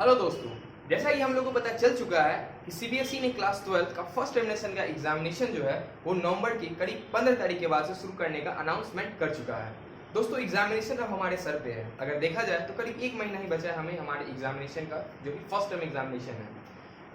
Hello दोस्तों, जैसा कि हम लोगों को पता चल चुका है कि सीबीएसई ने क्लास 12 का फर्स्ट टर्मिनेशन का एग्जामिनेशन जो है वो नवंबर की करीब 15 तारीख के बाद से शुरू करने का अनाउंसमेंट कर चुका है। दोस्तों, एग्जामिनेशन अब हमारे सर पे है। अगर देखा जाए तो करीब 1 महीना ही बचा है हमें हमारे एग्जामिनेशन का, जो कि फर्स्ट टर्म एग्जामिनेशन है।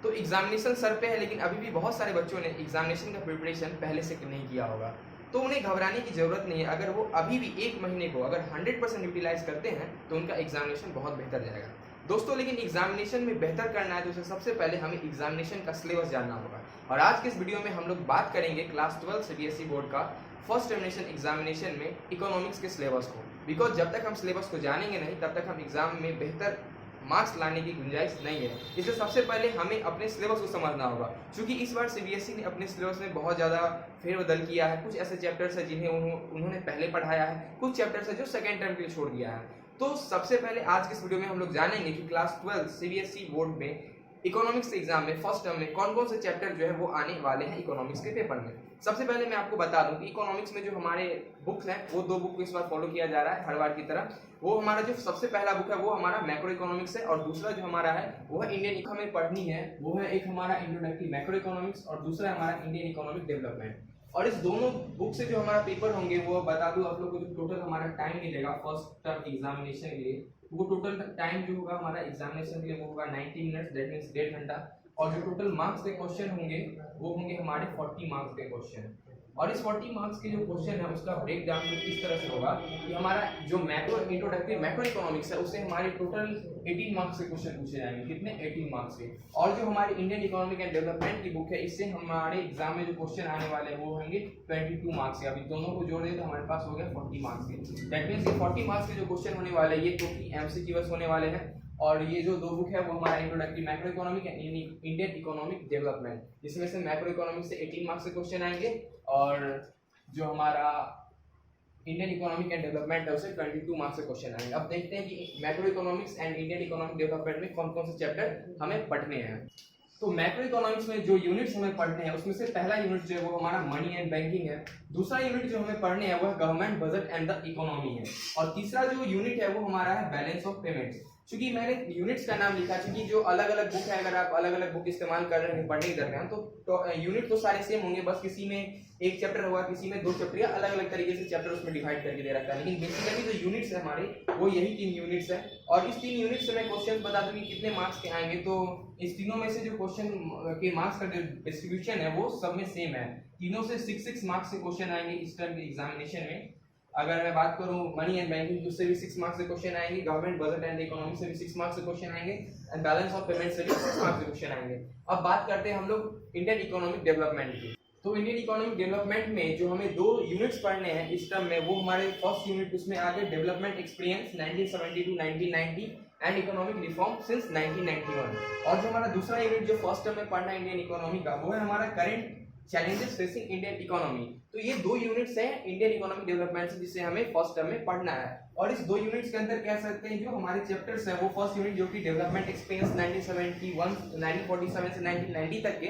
तो एग्जामिनेशन सर पे है, लेकिन अभी भी बहुत सारे बच्चों ने एग्जामिनेशन का प्रिपरेशन पहले से नहीं किया होगा। तो उन्हें घबराने की जरूरत नहीं है। अगर वो अभी भी 1 महीने को अगर 100% यूटिलाइज करते हैं तो उनका एग्जामिनेशन बहुत बेहतर जाएगा। दोस्तों, लेकिन एग्जामिनेशन में बेहतर करना है तो उसे सबसे पहले हमें एग्जामिनेशन का सिलेबस जानना होगा। और आज के इस वीडियो में हम लोग बात करेंगे क्लास 12 सीबीएसई बोर्ड का फर्स्ट टर्मिनेशन एग्जामिनेशन में इकोनॉमिक्स के सिलेबस को। बिकॉज जब तक हम सिलेबस को जानेंगे नहीं तब तक हम एग्जाम में बेहतर मार्क्स लाने की गुंजाइश नहीं है। इसलिए सबसे पहले हमें अपने सिलेबस को समझना होगा, क्योंकि इस बार सीबीएसई ने अपने सिलेबस में बहुत ज़्यादा फेरबदल किया है। कुछ ऐसे चैप्टर्स हैं जिन्हें उन्होंने पहले पढ़ाया है, कुछ चैप्टर्स हैं जो सेकेंड टर्म के लिए छोड़ दिया है। तो सबसे पहले आज के इस वीडियो में हम लोग जानेंगे कि क्लास 12 सीबीएसई बोर्ड में इकोनॉमिक्स एग्जाम में फर्स्ट टर्म में कौन कौन से चैप्टर जो है वो आने वाले हैं इकोनॉमिक्स के पेपर में। सबसे पहले मैं आपको बता दूं कि इकोनॉमिक्स में जो हमारे बुक्स हैं वो 2 बुक को इस बार फॉलो किया जा रहा है हर बार की तरह। वो हमारा जो सबसे पहला बुक है वो हमारा मैक्रो इकोनॉमिक्स है, और दूसरा जो हमारा है वो है इंडियन हमें पढ़नी है वो है एक हमारा इंट्रोडक्टरी मैक्रो इकोनॉमिक्स और दूसरा हमारा इंडियन इकोनॉमिक डेवलपमेंट। और इस दोनों बुक से जो हमारा पेपर होंगे वो बता दूं आप लोग को, जो टोटल हमारा टाइम मिलेगा फर्स्ट टर्म एग्जामिनेशन के लिए, वो टोटल टाइम जो होगा हमारा एग्जामिनेशन के लिए वो होगा 90 मिनट्स, दैट मींस 1.5 घंटा। और जो टोटल मार्क्स के क्वेश्चन होंगे वो होंगे हमारे 40 मार्क्स के क्वेश्चन। और इस 40 मार्क्स के जो क्वेश्चन है उसका ब्रेक डाउन इस तरह से होगा कि हमारा जो मैक्रो इंट्रोडक्टरी मैक्रो इकोनॉमिक्स है उससे हमारे टोटल 18 मार्क्स के क्वेश्चन पूछे जाएंगे। कितने? 18 मार्क्स के। और जो हमारी इंडियन इकोनॉमिक एंड डेवलपमेंट की बुक है इससे हमारे एग्जाम में जो क्वेश्चन आने वाले हैं वो होंगे 22 मार्क्स के। अभी दोनों को जोड़ दें तो हमारे पास हो गया 40 मार्क्स के। दैट मींस ये 40 मार्क्स के जो क्वेश्चन होने वाले हैं ये टोटली एमसीक्यूएस होने वाले हैं। और ये जो 2 बुक है वो हमारा introductory macro economic and Indian economic development, जिसमें से मैक्रो इकोनॉमिक्स से 18 मार्क्स के क्वेश्चन आएंगे और जो हमारा इंडियन इकोनॉमिक एंड डेवलपमेंट है उसे 22 मार्क्स के क्वेश्चन आएंगे। अब देखते हैं कि macro economics and Indian economic development में कौन कौन से चैप्टर हमें पढ़ने हैं। तो मैक्रो इकोनॉमिक्स में जो यूनिट्स हमें पढ़ने हैं उसमें से पहला यूनिट जो है वो हमारा मनी एंड बैंकिंग है। दूसरा यूनिट जो हमें पढ़ने हैं वो है government budget and the economy है। और तीसरा जो यूनिट है वो हमारा है बैलेंस ऑफ पेमेंट्स। क्योंकि मैंने यूनिट्स का नाम लिखा, क्योंकि जो अलग अलग बुक है अगर आप अलग अलग बुक इस्तेमाल कर रहे हैं पढ़ने के दरमियान तो यूनिट तो सारे सेम होंगे, बस किसी में 1 चैप्टर होगा, किसी में 2 चैप्टर, या अलग अलग तरीके से चैप्टर उसमें डिवाइड करके दे रखा है। लेकिन बेसिकली जो यूनिट्स है हमारे वो यही 3 यूनिट्स है। और इस 3 यूनिट से मैं क्वेश्चन बता दूं कि कितने मार्क्स के आएंगे। तो इस तीनों में से जो क्वेश्चन के मार्क्स का जो डिस्ट्रीब्यूशन है वो सब में सेम है। तीनों से 6 मार्क्स के क्वेश्चन आएंगे इस टर्म के एग्जामिनेशन में। अगर मैं बात करूं मनी एंड बैंकिंग तो उससे भी 6 मार्क्स के क्वेश्चन आएंगे, गवर्नमेंट बजट एंड इकोनॉमी से भी 6 मार्क्स के क्वेश्चन आएंगे, एंड बैलेंस ऑफ पेमेंट से भी 6 मार्क्स के क्वेश्चन आएंगे। अब बात करते हैं हम लोग इंडियन इकोनॉमिक डेवलपमेंट की। तो इंडियन इकोनॉमिक डेवलपमेंट में जो हमें 2 यूनिट्स पढ़ने हैं इस टर्म में, वो हमारे फर्स्ट यूनिट उसमें आ गए development experience 1970 to 1990 and economic reform since 1991। और जो हमारा दूसरा यूनिट जो फर्स्ट टर्म में पढ़ना है इंडियन इकोनॉमी का वो है हमारा current challenges facing Indian economy. तो ये 2 यूनिट्स हैं इंडियन इकोनॉमिक डेवलपमेंट से जिसे हमें फर्स्ट टर्म में पढ़ना है। और इस 2 यूनिट्स के अंदर कह सकते हैं जो हमारे चैप्टर्स हैं वो फर्स्ट यूनिट जो कि डेवलपमेंट एक्सपीरियंस 1947 से 1990 तक के,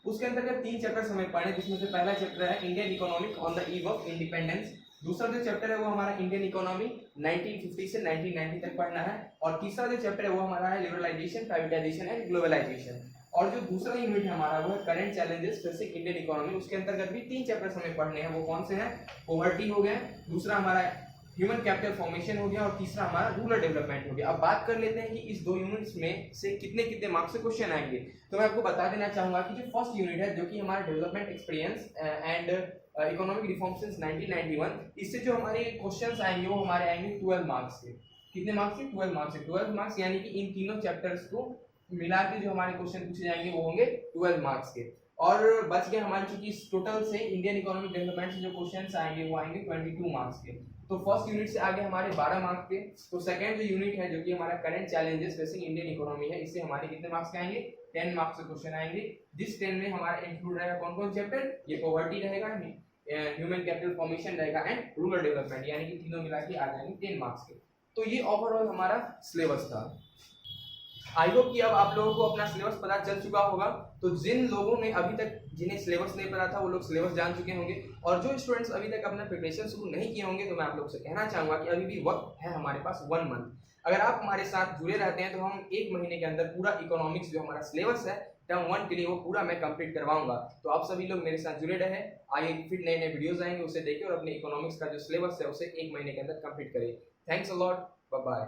उसके अंतर्गत 3 चैप्टर्स हमें पढ़ने, जिसमें से पहला चैप्टर है Indian economic on the eve of independence. दूसरा जो चैप्टर है वो हमारा इंडियन इकोनॉमी 1950 से 1990 तक पढ़ना है। और तीसरा जो चैप्टर है वो हमारा है लिबरलाइजेशन, प्राइवेटाइजेशन एंड ग्लोबलाइजेशन। और जो दूसरा यूनिट है हमारा वो है current challenges facing Indian economy. उसके अंतर्गत भी 3 चैप्टर्स हमें पढ़ने हैं। वो कौन से हैं? पॉवर्टी हो गया, दूसरा हमारा ह्यूमन कैपिटल फॉर्मेशन हो गया, और तीसरा हमारा रूरल डेवलपमेंट हो गया। अब बात कर लेते हैं कि इस 2 यूनिट्स में से कितने कितने मार्क्स से क्वेश्चन आएंगे। तो मैं आपको बता देना चाहूंगा कि जो फर्स्ट यूनिट है जो कि हमारा development experience and economic reform since 1991, इससे जो हमारे क्वेश्चंस आएंगे वो हमारे आएंगे 12 मार्क्स के। कितने मार्क्स के? 12 मार्क्स के। 12 मार्क्स यानी कि इन तीनों चैप्टर्स को मिला के जो हमारे क्वेश्चन पूछे जाएंगे वो होंगे 12 मार्क्स के। और बच गए हमारे, चूंकि टोटल से इंडियन इकोनॉमिक डेवलपमेंट से जो क्वेश्चंस आएंगे वो आएंगे 22 मार्क्स के। तो फर्स्ट यूनिट से आगे हमारे 12 मार्क्स के। तो सेकंड जो यूनिट है जो कि हमारा current challenges facing Indian economy है, इससे हमारे कितने मार्क्स के आएंगे? 10 मार्क्स के क्वेश्चन आएंगे। जिस 10 में हमारा इंक्लूड रहेगा कौन कौन चैप्टर? ये पॉवर्टी रहेगा, ह्यूमन कैपिटल फॉर्मेशन रहेगा एंड रूरल डेवलपमेंट, यानी कि तीनों मिला के आ जाएंगे 10 मार्क्स के। तो ये ओवरऑल हमारा सिलेबस था। आई होप कि अब आप लोगों को अपना सिलेबस पता चल चुका होगा। तो जिन लोगों ने अभी तक जिन्हें सिलेबस नहीं पता था वो लोग सिलेबस जान चुके होंगे, और जो स्टूडेंट्स अभी तक अपना प्रिपरेशन शुरू नहीं किए होंगे तो मैं आप लोगों से कहना चाहूंगा कि अभी भी वक्त है हमारे पास 1 मंथ। अगर आप हमारे साथ जुड़े रहते हैं तो हम एक महीने के अंदर पूरा इकोनॉमिक्स जो हमारा सिलेबस है टर्म 1 के लिए वो पूरा मैं कंप्लीट करवाऊंगा। तो आप सभी लोग मेरे साथ जुड़े रहे, आगे फिर नए नए वीडियोस आएंगे, उसे देखिए और अपने इकोनॉमिक्स का जो सिलेबस है उसे एक महीने के अंदर कंप्लीट करिए। Thanks a lot, bye bye.